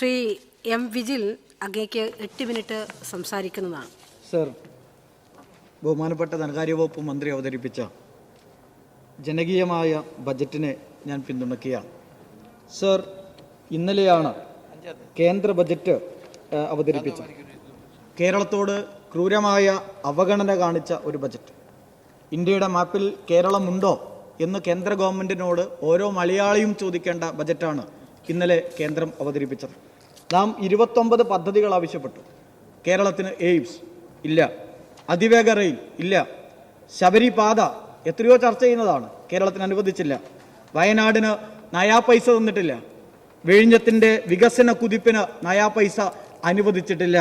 Shri M vigil അങ്ങേക്ക് 8 minute സംസാരിക്കുന്നതാണ്. Sir, ബഹുമാനപ്പെട്ട ധനകാര്യ വകുപ്പ് മന്ത്രി അവതരിപ്പിച്ച ജനകീയമായ ബജറ്റിനെ ഞാൻ പിന്തുണയ്ക്കുകയാണ്. സർ, ഇന്നലെയാണ് കേന്ദ്ര ബജറ്റ് അവതരിപ്പിച്ചത്. കേരളത്തോട് ക്രൂരമായ അവഗണന കാണിച്ച ഒരു ബജറ്റ്. ഇന്ത്യയുടെ മാപ്പിൽ കേരളമുണ്ടോ എന്ന് കേന്ദ്ര ഗവൺമെൻറ്റിനോട് ഓരോ മലയാളിയും ചോദിക്കേണ്ട ബജറ്റാണ് ഇന്നലെ കേന്ദ്രം അവതരിപ്പിച്ചത്. നാം 29 പദ്ധതികൾ ആവശ്യപ്പെട്ടു. കേരളത്തിന് എയിംസ് ഇല്ല, അതിവേഗ റെയിൽ ഇല്ല, ശബരി പാത എത്രയോ ചർച്ച ചെയ്യുന്നതാണ്, കേരളത്തിന് അനുവദിച്ചില്ല. വയനാടിന് നയാ പൈസ തന്നിട്ടില്ല. വിഴിഞ്ഞത്തിൻ്റെ വികസന കുതിപ്പിന് നയാ പൈസ അനുവദിച്ചിട്ടില്ല.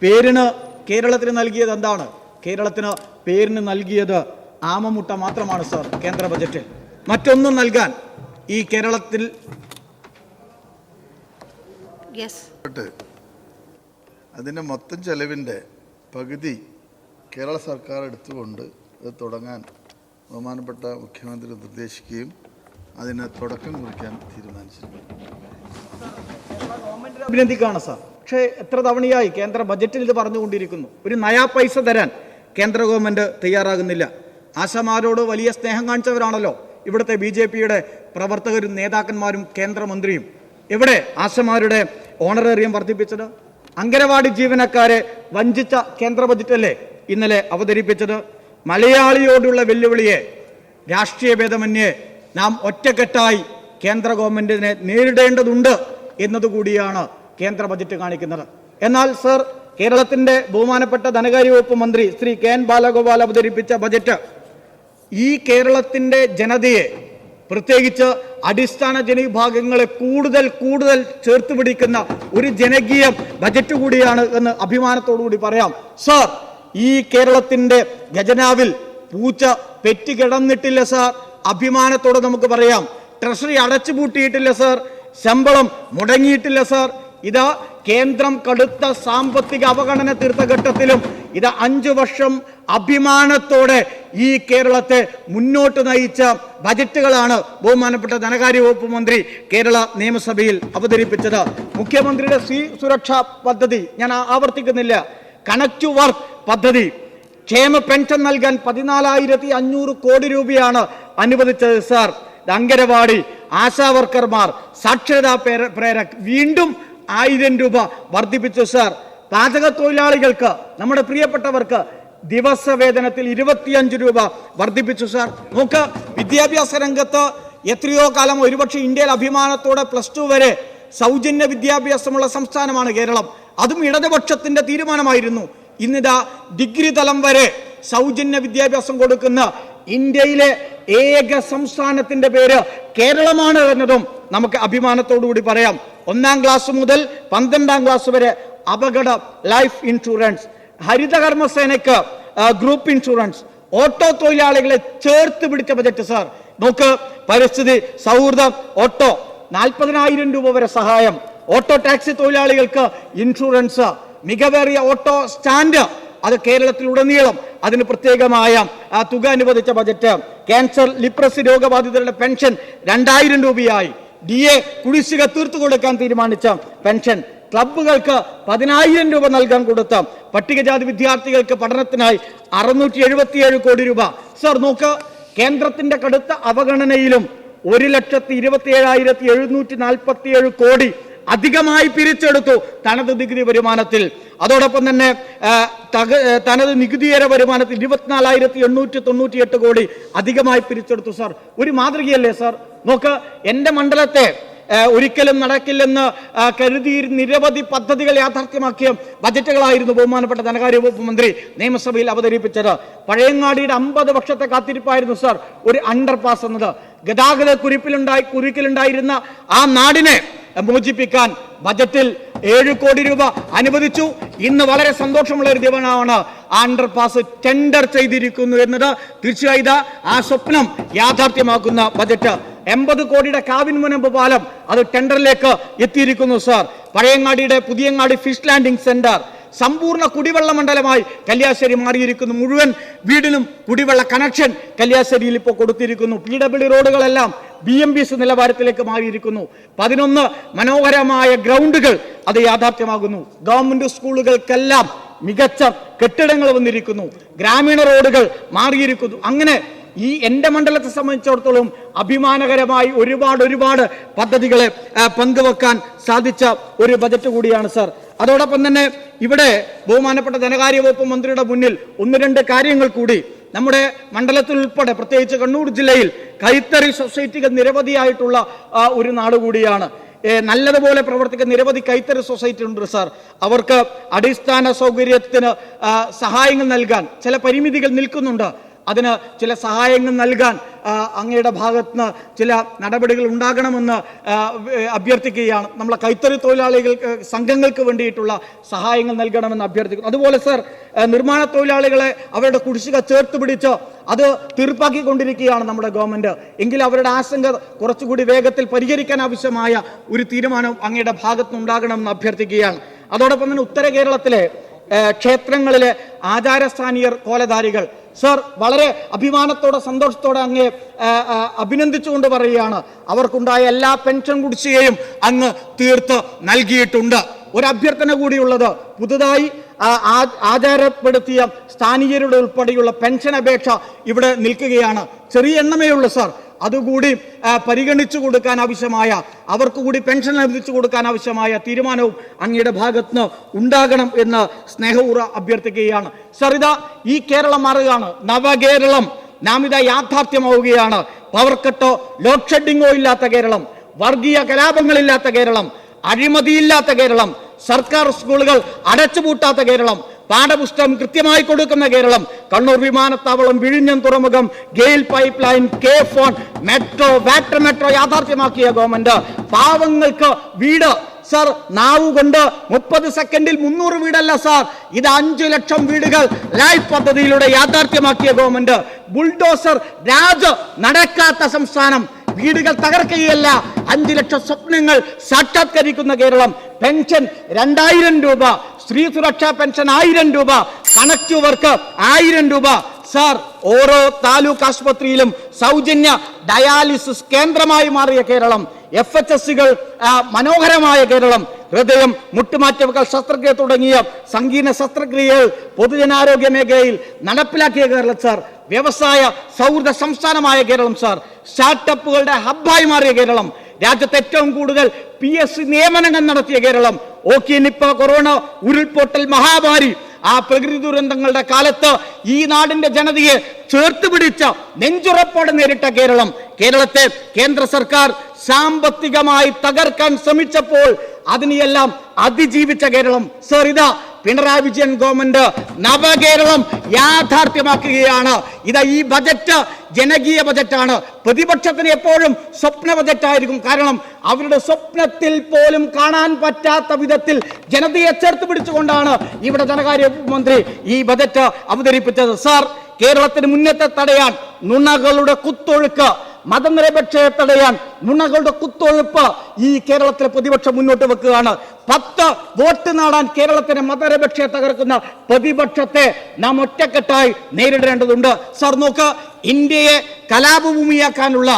പേരിന് കേരളത്തിന് നൽകിയത് എന്താണ്? കേരളത്തിന് പേരിന് നൽകിയത് ആമമുട്ട മാത്രമാണ് സർ കേന്ദ്ര ബജറ്റിൽ. മറ്റൊന്നും നൽകാൻ ഈ കേരളത്തിൽ അതിൻ്റെ മൊത്തം ചെലവിൻ്റെ പകുതി കേരള സർക്കാർ എടുത്തുകൊണ്ട് അത് തുടങ്ങാൻ ബഹുമാനപ്പെട്ട മുഖ്യമന്ത്രി നിർദ്ദേശിക്കുകയും അതിന് തുടക്കം കുറിക്കാൻ തീരുമാനിച്ചിട്ടുണ്ട്. അഭിനന്ദിക്കുകയാണ് സാർ. പക്ഷേ എത്ര തവണയായി കേന്ദ്ര ബജറ്റിൽ ഇത് പറഞ്ഞുകൊണ്ടിരിക്കുന്നു. ഒരു നയാ പൈസ തരാൻ കേന്ദ്ര ഗവൺമെൻറ് തയ്യാറാകുന്നില്ല. ആശമാരോട് വലിയ സ്നേഹം കാണിച്ചവരാണല്ലോ ഇവിടുത്തെ BJPയുടെ പ്രവർത്തകരും നേതാക്കന്മാരും കേന്ദ്രമന്ത്രിയും. എവിടെ ആശമാരുടെ ഓണറേറിയം വർദ്ധിപ്പിച്ചത്? അംഗനവാടി ജീവനക്കാരെ വഞ്ചിച്ച കേന്ദ്ര ബജറ്റല്ലേ ഇന്നലെ അവതരിപ്പിച്ചത്? മലയാളിയോടുള്ള വെല്ലുവിളിയെ രാഷ്ട്രീയ ഭേദമന്യേ നാം ഒറ്റക്കെട്ടായി കേന്ദ്ര ഗവൺമെൻറ്റിനെ നേരിടേണ്ടതുണ്ട് എന്നതുകൂടിയാണ് കേന്ദ്ര ബജറ്റ് കാണിക്കുന്നത്. എന്നാൽ സർ, കേരളത്തിൻ്റെ ബഹുമാനപ്പെട്ട ധനകാര്യ വകുപ്പ് മന്ത്രി ശ്രീ KN ബാലഗോപാൽ അവതരിപ്പിച്ച ബജറ്റ് ഈ കേരളത്തിൻ്റെ ജനതയെ, പ്രത്യേകിച്ച് അടിസ്ഥാന ജനവിഭാഗങ്ങളെ കൂടുതൽ ചേർത്ത് പിടിക്കുന്ന ഒരു ജനകീയ ബജറ്റ് കൂടിയാണ് എന്ന് അഭിമാനത്തോടുകൂടി പറയാം. സാർ, ഈ കേരളത്തിൻ്റെ ഖജനാവിൽ പൂച്ച പെറ്റുകിടന്നിട്ടില്ല സാർ. അഭിമാനത്തോടെ നമുക്ക് പറയാം. ട്രഷറി അടച്ചുപൂട്ടിയിട്ടില്ല സാർ. ശമ്പളം മുടങ്ങിയിട്ടില്ല സാർ. ഇതാ കേന്ദ്രം കടുത്ത സാമ്പത്തിക അവഗണന തീർത്ത ഘട്ടത്തിലും ഇത് 5 വർഷം അഭിമാനത്തോടെ ഈ കേരളത്തെ മുന്നോട്ട് നയിച്ച ബജറ്റുകളാണ് ബഹുമാനപ്പെട്ട ധനകാര്യ വകുപ്പ് മന്ത്രി കേരള നിയമസഭയിൽ അവതരിപ്പിച്ചത്. മുഖ്യമന്ത്രിയുടെ സുരക്ഷാ പദ്ധതി ഞാൻ ആവർത്തിക്കുന്നില്ല. കണക്ട് ടു വർക്ക് പദ്ധതി, ക്ഷേമ പെൻഷൻ നൽകാൻ 14,500 കോടി രൂപയാണ് അനുവദിച്ചത് സാർ. അംഗനവാടി, ആശാവർക്കർമാർ, സാക്ഷരതാ പ്രേരക് വീണ്ടും 1000 രൂപ വർദ്ധിപ്പിച്ചു സാർ. പാചക തൊഴിലാളികൾക്ക്, നമ്മുടെ പ്രിയപ്പെട്ടവർക്ക് ദിവസവേതനത്തിൽ 25 രൂപ വർദ്ധിപ്പിച്ചു സാർ. നോക്ക്, വിദ്യാഭ്യാസ രംഗത്ത് എത്രയോ കാലം, ഒരുപക്ഷെ ഇന്ത്യയിൽ അഭിമാനത്തോടെ +2 വരെ സൗജന്യ വിദ്യാഭ്യാസമുള്ള സംസ്ഥാനമാണ് കേരളം. അതും ഇടതുപക്ഷത്തിന്റെ തീരുമാനമായിരുന്നു. ഇന്നിതാ ഡിഗ്രി തലം വരെ സൗജന്യ വിദ്യാഭ്യാസം കൊടുക്കുന്ന ഇന്ത്യയിലെ ഏക സംസ്ഥാനത്തിന്റെ പേര് കേരളമാണ് എന്നതും നമുക്ക് അഭിമാനത്തോടുകൂടി പറയാം. 1ാം ക്ലാസ് മുതൽ 12ാം ക്ലാസ് വരെ അപകട ലൈഫ് ഇൻഷുറൻസ്, ഹരിതകർമ്മസേനയ്ക്ക് ഗ്രൂപ്പ് ഇൻഷുറൻസ്, ഓട്ടോ തൊഴിലാളികളെ ചേർത്ത് പിടിച്ച ബജറ്റ് സാർ. നോക്ക്, പരിസ്ഥിതി സൗഹൃദ ഓട്ടോ 40,000 രൂപ വരെ സഹായം, ഓട്ടോ ടാക്സി തൊഴിലാളികൾക്ക് ഇൻഷുറൻസ്, മികവേറിയ ഓട്ടോ സ്റ്റാൻഡ്, അത് കേരളത്തിലുടനീളം അതിന് പ്രത്യേകമായ തുക അനുവദിച്ച ബജറ്റ്. ക്യാൻസർ, ലിപ്രസി രോഗബാധിതരുടെ പെൻഷൻ 2,000 രൂപയായി. DA കുടിശ്ശിക തീർത്തു കൊടുക്കാൻ തീരുമാനിച്ച പെൻഷൻ, ക്ലബ്ബുകൾക്ക് 10,000 രൂപ നൽകാൻ കൊടുത്ത, പട്ടികജാതി വിദ്യാർത്ഥികൾക്ക് പഠനത്തിനായി 677 കോടി രൂപ. സർ, നോക്ക്, കേന്ദ്രത്തിന്റെ കടുത്ത അവഗണനയിലും 1,27,747 കോടി അധികമായി പിരിച്ചെടുത്തു തനത് നികുതി വരുമാനത്തിൽ. അതോടൊപ്പം തന്നെ തനത് നികുതിയേര വരുമാനത്തിൽ 24,898 കോടി അധികമായി പിരിച്ചെടുത്തു സാർ. ഒരു മാതൃകയല്ലേ സാർ? നോക്ക്, എൻ്റെ മണ്ഡലത്തെ ഒരിക്കലും നടക്കില്ലെന്ന് കരുതി നിരവധി പദ്ധതികൾ യാഥാർത്ഥ്യമാക്കിയ ബജറ്റുകളായിരുന്നു ബഹുമാനപ്പെട്ട ധനകാര്യ വകുപ്പ് മന്ത്രി നിയമസഭയിൽ അവതരിപ്പിച്ചത്. പഴയങ്ങാടിയുടെ 50 വർഷത്തെ കാത്തിരിപ്പായിരുന്നു സാർ ഒരു അണ്ടർപാസ് എന്നത്. ഗതാഗത കുരുക്കിലുണ്ടായിരുന്ന ആ നാടിനെ മോചിപ്പിക്കാൻ ബജറ്റിൽ 7 കോടി രൂപ അനുവദിച്ചു. ഇന്ന് വളരെ സന്തോഷമുള്ള ഒരു ദിവസമാണ്. അണ്ടർപാസ് ടെൻഡർ ചെയ്തിരിക്കുന്നു എന്നത് തീർച്ചയായും ആ സ്വപ്നം യാഥാർത്ഥ്യമാക്കുന്ന ബജറ്റ്. 80 കോടിയുടെ കാവിൻമുനമ്പ് പാലം അത് ടെൻഡറിലേക്ക് എത്തിയിരിക്കുന്നു സാർ. പഴയങ്ങാടിയുടെ പുതിയങ്ങാടി ഫിഷ് ലാൻഡിംഗ് സെന്റർ സമ്പൂർണ്ണ കുടിവെള്ള മണ്ഡലമായി കല്യാശ്ശേരി മാറിയിരിക്കുന്നു. മുഴുവൻ വീടിനും കുടിവെള്ള കണക്ഷൻ കല്യാശ്ശേരിയിൽ ഇപ്പോൾ കൊടുത്തിരിക്കുന്നു. PWD റോഡുകളെല്ലാം BMBC നിലവാരത്തിലേക്ക് മാറിയിരിക്കുന്നു. 11 മനോഹരമായ ഗ്രൗണ്ടുകൾ അത് യാഥാർത്ഥ്യമാകുന്നു. ഗവൺമെന്റ് സ്കൂളുകൾക്കെല്ലാം മികച്ച കെട്ടിടങ്ങൾ വന്നിരിക്കുന്നു. ഗ്രാമീണ റോഡുകൾ മാറിയിരിക്കുന്നു. അങ്ങനെ ഈ എൻ്റെ മണ്ഡലത്തെ സംബന്ധിച്ചിടത്തോളം അഭിമാനകരമായി ഒരുപാട് പദ്ധതികളെ പങ്കുവെക്കാൻ സാധിച്ച ഒരു ബജറ്റ് കൂടിയാണ് സർ. അതോടൊപ്പം തന്നെ ഇവിടെ ബഹുമാനപ്പെട്ട ധനകാര്യ വകുപ്പ് മന്ത്രിയുടെ മുന്നിൽ 1-2 കാര്യങ്ങൾ കൂടി. നമ്മുടെ മണ്ഡലത്തിൽ ഉൾപ്പെടെ പ്രത്യേകിച്ച് കണ്ണൂർ ജില്ലയിൽ കൈത്തറി സൊസൈറ്റികൾ നിരവധിയായിട്ടുള്ള ഒരു നാട് കൂടിയാണ്. നല്ലതുപോലെ പ്രവർത്തിക്കുന്ന നിരവധി കൈത്തറി സൊസൈറ്റി ഉണ്ട് സാർ. അവർക്ക് അടിസ്ഥാന സൗകര്യത്തിന് സഹായങ്ങൾ നൽകാൻ ചില പരിമിതികൾ നിൽക്കുന്നുണ്ട്. അതിന് ചില സഹായങ്ങൾ നൽകാൻ അങ്ങയുടെ ഭാഗത്തുനിന്ന് ചില നടപടികൾ ഉണ്ടാകണമെന്ന് അഭ്യർത്ഥിക്കുകയാണ്. നമ്മളെ കൈത്തറി തൊഴിലാളികൾക്ക് സംഘങ്ങൾക്ക് വേണ്ടിയിട്ടുള്ള സഹായങ്ങൾ നൽകണമെന്ന് അഭ്യർത്ഥിക്കുന്നു. അതുപോലെ സർ, നിർമ്മാണ തൊഴിലാളികളെ അവരുടെ കുടിശ്ശിക ചേർത്ത് പിടിച്ച് അത് തീർപ്പാക്കിക്കൊണ്ടിരിക്കുകയാണ് നമ്മുടെ ഗവൺമെന്റ്. എങ്കിൽ അവരുടെ ആശങ്ക കുറച്ചുകൂടി വേഗത്തിൽ പരിഹരിക്കാൻ ആവശ്യമായ ഒരു തീരുമാനം അങ്ങയുടെ ഭാഗത്തുനിന്ന് ഉണ്ടാകണമെന്ന് അഭ്യർത്ഥിക്കുകയാണ്. അതോടൊപ്പം തന്നെ ഉത്തര കേരളത്തിലെ ക്ഷേത്രങ്ങളിലെ ആചാരസ്ഥാനീയർ കോലധാരികൾ സർ, വളരെ അഭിമാനത്തോടെ സന്തോഷത്തോടെ അങ്ങ് അഭിനന്ദിച്ചുകൊണ്ട് പറയുകയാണ്, അവർക്കുണ്ടായ എല്ലാ പെൻഷൻ കുടിശ്ശികയും അങ്ങ് തീർത്ത് നൽകിയിട്ടുണ്ട്. ഒരു അഭ്യർത്ഥന കൂടിയുള്ളത്, പുതുതായി ആചാരപ്പെടുത്തിയ സ്ഥാനീയരുടെ ഉൾപ്പെടെയുള്ള പെൻഷൻ അപേക്ഷ ഇവിടെ നിൽക്കുകയാണ്. ചെറിയ എണ്ണമേ ഉള്ളൂ സാർ. അതുകൂടി പരിഗണിച്ചു കൊടുക്കാൻ ആവശ്യമായ, അവർക്ക് കൂടി പെൻഷൻ ലഭിച്ചു കൊടുക്കാൻ ആവശ്യമായ തീരുമാനവും അങ്ങയുടെ ഭാഗത്തുനിന്ന് ഉണ്ടാകണം എന്ന് സ്നേഹപൂർവ്വം അഭ്യർത്ഥിക്കുകയാണ്. സർ, ഇതാ ഈ കേരളം മാറുകയാണ്. നവകേരളം നാം ഇതാ യാഥാർത്ഥ്യമാവുകയാണ്. പവർ കട്ടോ ലോഡ് ഷെഡിങ്ങോ ഇല്ലാത്ത കേരളം, വർഗീയ കലാപങ്ങളില്ലാത്ത കേരളം, അഴിമതിയില്ലാത്ത കേരളം, സർക്കാർ സ്കൂളുകൾ അടച്ചുപൂട്ടാത്ത കേരളം, പാഠപുസ്തകം കൃത്യമായി കൊടുക്കുന്ന കേരളം, കണ്ണൂർ വിമാനത്താവളം, വിഴിഞ്ഞം തുറമുഖം, ഗെയിൽ പൈപ്പ് ലൈൻ, K-ഫോൺ, മെട്രോ, വാട്ടർ മെട്രോ യാഥാർത്ഥ്യമാക്കിയ ഗവൺമെന്റ്, പാവങ്ങൾക്ക് വീട് സർ, നാവു കൊണ്ട് 30 സെക്കൻഡിൽ 300 വീടല്ല സാർ, ഇത് 5 ലക്ഷം വീടുകൾ ലൈഫ് പദ്ധതിയിലൂടെ യാഥാർത്ഥ്യമാക്കിയ ഗവൺമെന്റ്, ബുൾഡോസർ രാജ് നടക്കാത്ത സംസ്ഥാനം, വീടുകൾ തകർക്കുകയല്ല 5 ലക്ഷം സ്വപ്നങ്ങൾ സാക്ഷാത്കരിക്കുന്ന കേരളം, പെൻഷൻ 2000 രൂപ, സ്ത്രീ സുരക്ഷാ പെൻഷൻ 1000 രൂപ, കണക്റ്റീവർക്ക് 1000 രൂപ. സാർ, ഓരോ താലൂക്ക് ആശുപത്രിയിലും സൗജന്യ ഡയാലിസിസ് കേന്ദ്രമായി മാറിയ കേരളം, FHSകൾ മനോഹരമായ കേരളം, ഹൃദയം, മുട്ടുമാറ്റവെക്കൽ ശസ്ത്രക്രിയ തുടങ്ങിയ സങ്കീർണ ശസ്ത്രക്രിയകൾ പൊതുജനാരോഗ്യ മേഖലയിൽ നടപ്പിലാക്കിയ കേരളം സാർ, വ്യവസായ സൗഹൃദ സംസ്ഥാനമായ കേരളം സാർ, സ്റ്റാർട്ടപ്പുകളുടെ ഹബ്ബായി മാറിയ കേരളം, രാജ്യത്ത് ഏറ്റവും കൂടുതൽ PSC നിയമനങ്ങൾ നടത്തിയ കേരളം, ഓക്കി, നിപ്പ, കൊറോണ, ഉരുൾപൊട്ടൽ, മഹാമാരി, ആ പ്രകൃതി ദുരന്തങ്ങളുടെ കാലത്ത് ഈ നാടിന്റെ ജനതയെ ചേർത്ത് പിടിച്ച നെഞ്ചുറപ്പോടെ നേരിട്ട കേരളം, കേരളത്തെ കേന്ദ്ര സർക്കാർ സാമ്പത്തികമായി തകർക്കാൻ ശ്രമിച്ചപ്പോൾ അതിനെയെല്ലാം അതിജീവിച്ച കേരളം. സർ, ഇതാ പിണറായി വിജയൻ ഗവൺമെന്റ് നവകേരളം യാഥാർത്ഥ്യമാക്കുകയാണ്. ഇതാ ഈ ബജറ്റ് ജനകീയ ബജറ്റാണ്. പ്രതിപക്ഷത്തിന് എപ്പോഴും സ്വപ്ന ബജറ്റായിരിക്കും. കാരണം അവരുടെ സ്വപ്നത്തിൽ പോലും കാണാൻ പറ്റാത്ത വിധത്തിൽ ജനതയെ ചേർത്ത് പിടിച്ചുകൊണ്ടാണ് ഇവിടെ ധനകാര്യ മന്ത്രി ഈ ബജറ്റ് അവതരിപ്പിച്ചത്. സാർ, കേരളത്തിന് മുന്നത്തെ തടയാൻ നുണകളുടെ കുത്തൊഴുക്ക്, മതനിരപേക്ഷയെ തടയാൻ നുണകളുടെ കുത്തൊഴുപ്പ് ഈ കേരളത്തിലെ പ്രതിപക്ഷം മുന്നോട്ട് വെക്കുകയാണ്. 10 വോട്ട് നേടാൻ കേരളത്തിലെ മതനിരപേക്ഷയെ തകർക്കുന്ന പ്രതിപക്ഷത്തെ നാം ഒറ്റക്കെട്ടായി നേരിടേണ്ടതുണ്ട്. സാർ, നോക്ക്, ഇന്ത്യയെ കലാപഭൂമിയാക്കാനുള്ള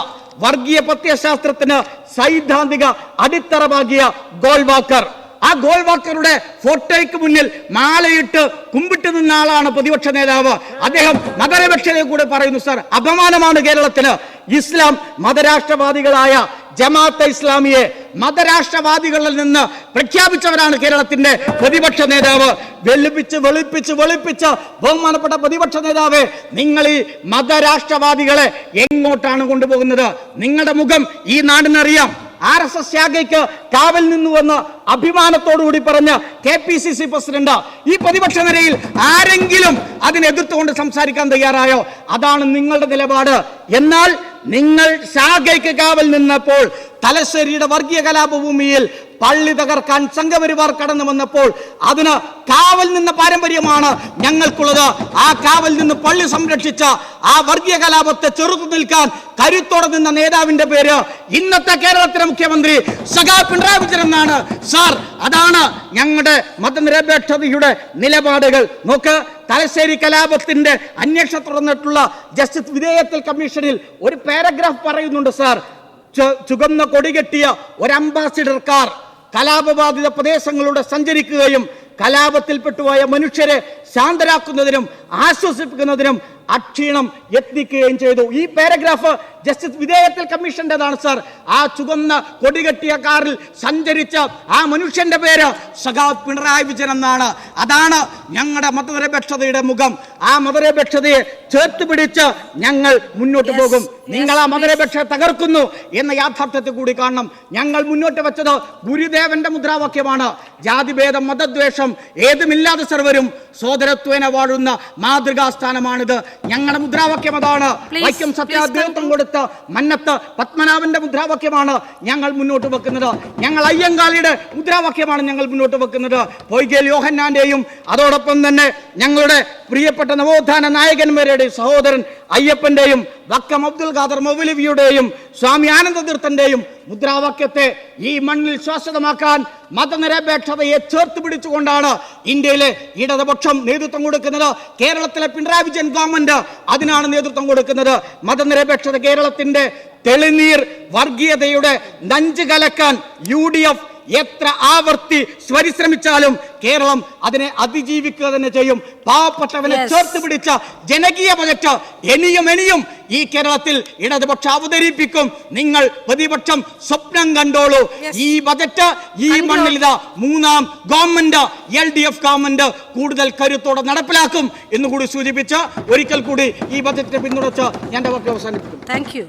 വർഗീയ പ്രത്യയശാസ്ത്രത്തിന് സൈദ്ധാന്തിക അടിത്തറ പാകിയ ഗോൾവാക്കർ, ആ ഗോൾവാക്കറുടെ ഫോട്ടോയ്ക്ക് മുന്നിൽ മാലയിട്ട് കുമ്പിട്ട് നിന്ന ആളാണ് പ്രതിപക്ഷ നേതാവ്. അദ്ദേഹം മതനിരപേക്ഷതയെ കൂടെ പറയുന്നു. സാർ, അപമാനമാണ് കേരളത്തിന്. ഇസ്ലാം മതരാഷ്ട്രവാദികളായ ജമാഅത്തെ ഇസ്ലാമിയെ മതരാഷ്ട്രവാദികളിൽ നിന്ന് പ്രഖ്യാപിച്ചവരാണ് കേരളത്തിന്റെ പ്രതിപക്ഷ നേതാവ്. വെളുപ്പിച്ച് ബഹുമാനപ്പെട്ട പ്രതിപക്ഷ നേതാവേ, നിങ്ങൾ ഈ മതരാഷ്ട്രവാദികളെ എങ്ങോട്ടാണ് കൊണ്ടുപോകുന്നത്? നിങ്ങളുടെ മുഖം ഈ നാടിനറിയാം. RSS ശാഖയ്ക്ക് കാവൽ നിന്നുവെന്ന് അഭിമാനത്തോടുകൂടി പറഞ്ഞ KPCC പ്രസിഡന്റ് ഈ പ്രതിപക്ഷ നിരയിൽ ആരെങ്കിലും അതിനെതിർത്തുകൊണ്ട് സംസാരിക്കാൻ തയ്യാറായോ? അതാണ് നിങ്ങളുടെ നിലപാട്. എന്നാൽ നിങ്ങൾ ശാഖയ്ക്ക് കാവൽ നിന്നപ്പോൾ, തലശ്ശേരിയുടെ വർഗീയ കലാപഭൂമിയിൽ പള്ളി തകർക്കാൻ സംഘപരിവാർ കടന്നു വന്നപ്പോൾ അതിന് കാവൽ നിന്ന പാരമ്പര്യമാണ് ഞങ്ങൾക്കുള്ളത്. ആ കാവൽ നിന്ന് പള്ളി സംരക്ഷിച്ച ആ വർഗീയ കലാപത്തെ ചെറുത്തു നിൽക്കാൻ കരുത്തോടെ നിന്ന നേതാവിന്റെ പേര് ഇന്നത്തെ കേരളത്തിലെ മുഖ്യമന്ത്രി സഖാ പിണറായി വിജയൻ എന്നാണ്. സാർ, അതാണ് ഞങ്ങളുടെ മതനിരപേക്ഷതയുടെ നിലപാടുകൾ. നോക്ക്, തലശ്ശേരി കലാപത്തിന്റെ അന്വേഷണം തുടർന്നിട്ടുള്ള ജസ്റ്റിസ് വിധേയത്തിൽ കമ്മീഷനിൽ ഒരു പാരഗ്രാഫ് പറയുന്നുണ്ട്. സാർ, ചുവന്ന കൊടികെട്ടിയ ഒരു അംബാസിഡർ കാർ കലാപബാധിത പ്രദേശങ്ങളിലൂടെ സഞ്ചരിക്കുകയും കലാപത്തിൽപ്പെട്ടുപോയ മനുഷ്യരെ ശാന്തരാക്കുന്നതിനും ആശ്വസിപ്പിക്കുന്നതിനും അക്ഷീണം യത്നിക്കുകയും ചെയ്തു. ഈ പാരഗ്രാഫ് ജസ്റ്റിസ് വിധേയത്തിൽ കമ്മീഷന്റേതാണ് സാർ. ആ ചുവന്ന കൊടികെട്ടിയ കാറിൽ സഞ്ചരിച്ച ആ മനുഷ്യന്റെ പേര് സഖാവ് പിണറായി വിജയൻ എന്നാണ്. അതാണ് ഞങ്ങളുടെ മതനിരപേക്ഷതയുടെ മുഖം. ആ മതനിരപേക്ഷതയെ ചേർത്ത് പിടിച്ച് ഞങ്ങൾ മുന്നോട്ട് പോകും. നിങ്ങൾ ആ മതനിരപേക്ഷത തകർക്കുന്നു എന്ന യാഥാർത്ഥ്യത്തെ കൂടി കാണണം. ഞങ്ങൾ മുന്നോട്ട് വെച്ചത് ഗുരുദേവന്റെ മുദ്രാവാക്യമാണ്. ജാതിഭേദം, മതദ്വേഷം ഏതുമില്ലാതെ സർവരും സോദരത്വേന വാഴുന്ന മാതൃകാസ്ഥാനമാണിത്. ഞങ്ങളുടെ മുദ്രാവാക്യം അതാണ്. വൈക്കം സത്യാഗ്രഹം കൊടുത്ത മന്നത്ത് പത്മനാഭന്റെ മുദ്രാവാക്യമാണ് ഞങ്ങൾ മുന്നോട്ട് വെക്കുന്നത്. ഞങ്ങൾ അയ്യങ്കാളിയുടെ മുദ്രാവാക്യമാണ് ഞങ്ങൾ മുന്നോട്ട് വെക്കുന്നത്. പൊയ്കേൽ യോഹന്നാന്റെയും അതോടൊപ്പം തന്നെ ഞങ്ങളുടെ പ്രിയപ്പെട്ട നവോത്ഥാന നായകന്മാരുടെ സഹോദരൻ അയ്യപ്പന്റെയും വക്കം അബ്ദുൽ ഖാദർ മൗലവിയുടെയും സ്വാമി ആനന്ദതീർത്ഥന്റെയും മുദ്രാവാക്യത്തെ ഈ മണ്ണിൽ ശ്വാസതമാക്കാൻ മതനിരപേക്ഷതയെ ചേർത്ത് പിടിച്ചുകൊണ്ടാണ് ഇന്ത്യയിലെ ഇടതുപക്ഷം നേതൃത്വം കൊടുക്കുന്നത്. കേരളത്തിലെ പിണറായി വിജയൻ ഗവൺമെന്റ് അതിനാണ് നേതൃത്വം കൊടുക്കുന്നത്. മതനിരപേക്ഷത കേരളത്തിന്റെ തെളിനീർ വർഗീയതയുടെ നഞ്ച് കലക്കാൻ UDF എത്ര ആവർത്തി പരിശ്രമിച്ചാലും കേരളം അതിനെ അതിജീവിക്കുക തന്നെ ചെയ്യും. പാവപ്പെട്ടവനെ ചേർത്ത് പിടിച്ച ജനകീയ ബജറ്റ് ഇനിയും ഈ കേരളത്തിൽ ഇടതുപക്ഷം അവതരിപ്പിക്കും. നിങ്ങൾ പ്രതിപക്ഷം സ്വപ്നം കണ്ടോളൂ. ഈ ബജറ്റ് ഈ മണ്ണിൽ മൂന്നാം ഗവൺമെന്റ് LDF ഗവൺമെന്റ് കൂടുതൽ കരുത്തോടെ നടപ്പിലാക്കും എന്നുകൂടി സൂചിപ്പിച്ച് ഒരിക്കൽ കൂടി ഈ ബജറ്റിനെ പിന്തുണച്ച് ഞാൻ വാക്കുകൾ അവസാനിപ്പിക്കും. Thank you.